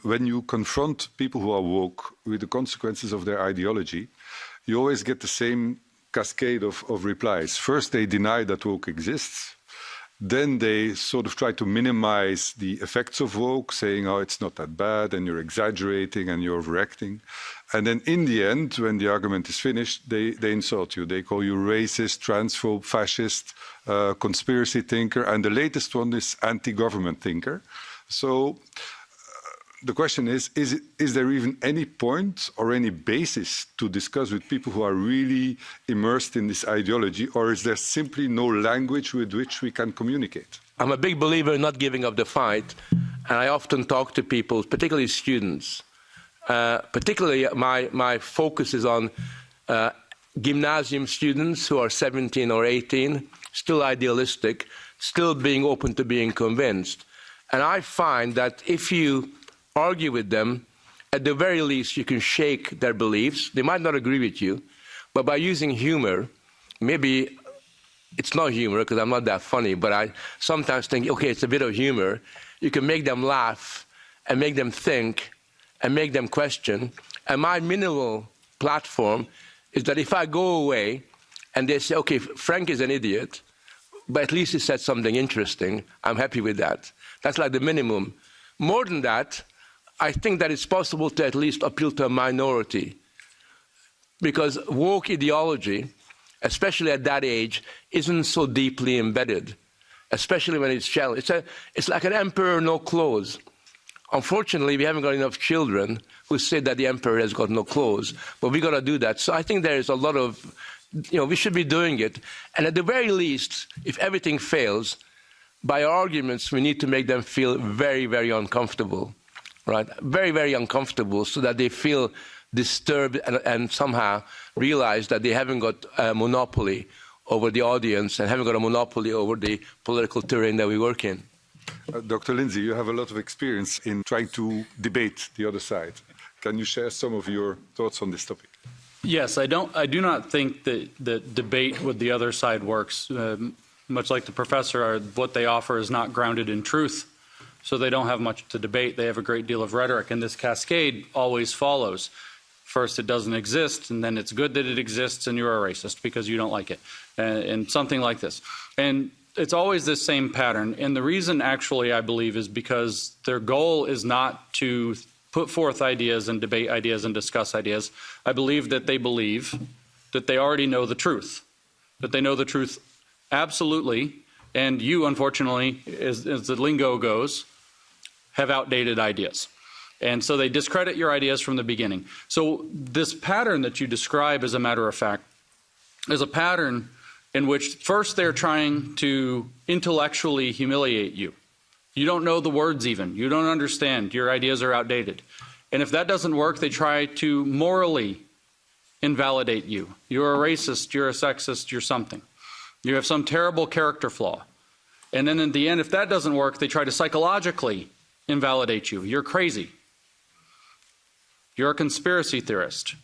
when you confront people who are woke with the consequences of their ideology, you always get the same cascade of replies. First, they deny that woke exists. Then they sort of try to minimize the effects of woke, saying, oh, it's not that bad, and you're exaggerating and you're overacting. And then in the end, when the argument is finished, they insult you. They call you racist, transphobe, fascist, conspiracy thinker, and the latest one is anti-government thinker. So the question is there even any point or any basis to discuss with people who are really immersed in this ideology, or is there simply no language with which we can communicate? I'm a big believer in not giving up the fight, and I often talk to people, particularly students. Particularly, my focus is on gymnasium students who are 17 or 18, still idealistic, still being open to being convinced. And I find that if you argue with them, at the very least you can shake their beliefs. They might not agree with you, but by using humor, maybe it's not humor because I'm not that funny, but I sometimes think, okay, it's a bit of humor. You can make them laugh and make them think and make them question. And my minimal platform is that if I go away and they say, okay, Frank is an idiot, but at least he said something interesting, I'm happy with that. That's like the minimum. More than that, I think that it's possible to at least appeal to a minority, because woke ideology, especially at that age, isn't so deeply embedded, especially when it's challenged. It's like an emperor, no clothes. Unfortunately, we haven't got enough children who say that the emperor has got no clothes, but we got to do that. So I think there is a lot of, we should be doing it. And at the very least, if everything fails, by our arguments, we need to make them feel very, very uncomfortable, right? Very, very uncomfortable, so that they feel disturbed and somehow realize that they haven't got a monopoly over the audience and haven't got a monopoly over the political terrain that we work in. Dr. Lindsay, you have a lot of experience in trying to debate the other side. Can you share some of your thoughts on this topic? Yes, I do not think that debate with the other side works. Much like the professor, what they offer is not grounded in truth, so they don't have much to debate. They have a great deal of rhetoric, and this cascade always follows. First, it doesn't exist, and then it's good that it exists, and you're a racist because you don't like it, and something like this. And it's always this same pattern, and the reason actually I believe is because their goal is not to put forth ideas and debate ideas and discuss ideas. I believe that they already know the truth, that they know the truth absolutely, and you, unfortunately, as the lingo goes, have outdated ideas. And so they discredit your ideas from the beginning. So this pattern that you describe, as a matter of fact, is a pattern in which first they're trying to intellectually humiliate you. You don't know the words even. You don't understand. Your ideas are outdated. And if that doesn't work, they try to morally invalidate you. You're a racist, you're a sexist, you're something. You have some terrible character flaw. And then in the end, if that doesn't work, they try to psychologically invalidate you. You're crazy. You're a conspiracy theorist.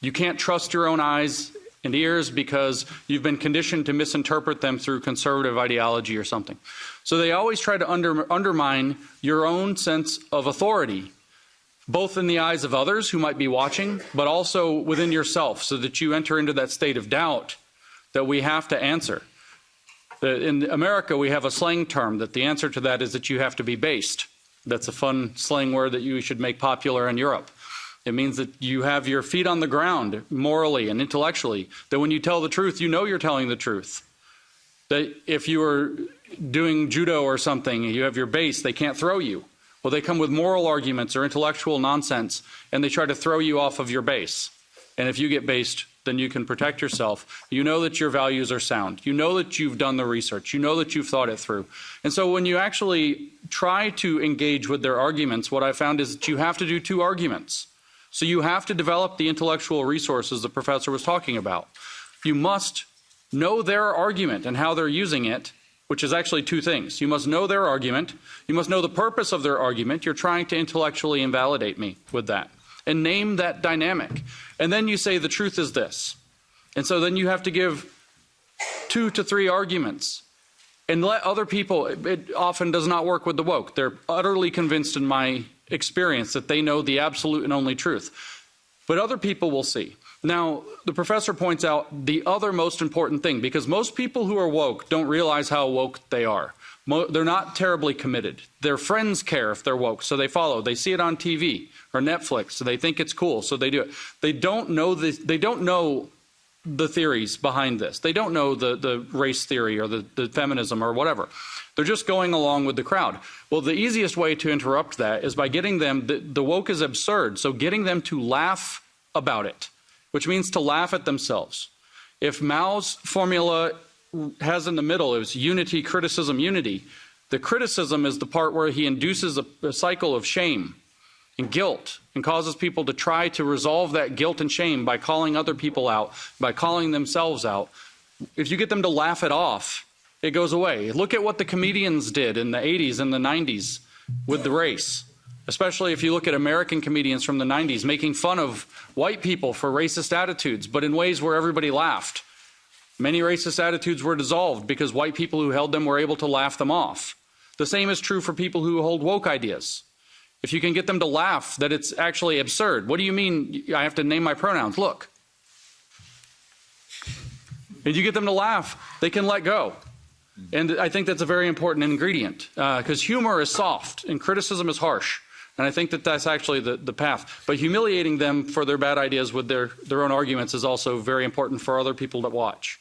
You can't trust your own eyes and ears because you've been conditioned to misinterpret them through conservative ideology or something. So they always try to undermine your own sense of authority, both in the eyes of others who might be watching, but also within yourself, so that you enter into that state of doubt that we have to answer. In America, we have a slang term that the answer to that is that you have to be based. That's a fun slang word that you should make popular in Europe. It means that you have your feet on the ground morally and intellectually, that when you tell the truth, you know you're telling the truth. That if you are doing judo or something, you have your base, they can't throw you. Well, they come with moral arguments or intellectual nonsense, and they try to throw you off of your base. And if you get based, then you can protect yourself. You know that your values are sound. You know that you've done the research. You know that you've thought it through. And so when you actually try to engage with their arguments, what I found is that you have to do two arguments. So you have to develop the intellectual resources the professor was talking about. You must know their argument and how they're using it, which is actually two things. You must know their argument. You must know the purpose of their argument. You're trying to intellectually invalidate me with that. And name that dynamic. And then you say the truth is this. And so then you have to give 2 to 3 arguments. And let other people, it often does not work with the woke. They're utterly convinced in my experience that they know the absolute and only truth. But other people will see. Now, the professor points out the other most important thing, because most people who are woke don't realize how woke they are. They're not terribly committed. Their friends care if they're woke, so they follow. They see it on TV or Netflix, so they think it's cool, so they do it. They don't know the theories behind this. They don't know the race theory or the feminism or whatever. They're just going along with the crowd. Well, the easiest way to interrupt that is by getting them, the woke is absurd, so getting them to laugh about it, which means to laugh at themselves. If Mao's formula has in the middle, it was unity, criticism, unity. The criticism is the part where he induces a cycle of shame and guilt and causes people to try to resolve that guilt and shame by calling other people out, by calling themselves out. If you get them to laugh it off, it goes away. Look at what the comedians did in the 80s and the 90s with the race, especially if you look at American comedians from the 90s making fun of white people for racist attitudes, but in ways where everybody laughed. Many racist attitudes were dissolved because white people who held them were able to laugh them off. The same is true for people who hold woke ideas. If you can get them to laugh that it's actually absurd. What do you mean I have to name my pronouns? Look. If you get them to laugh, they can let go. And I think that's a very important ingredient, because humor is soft and criticism is harsh. And I think that that's actually the path. But humiliating them for their bad ideas with their own arguments is also very important for other people to watch.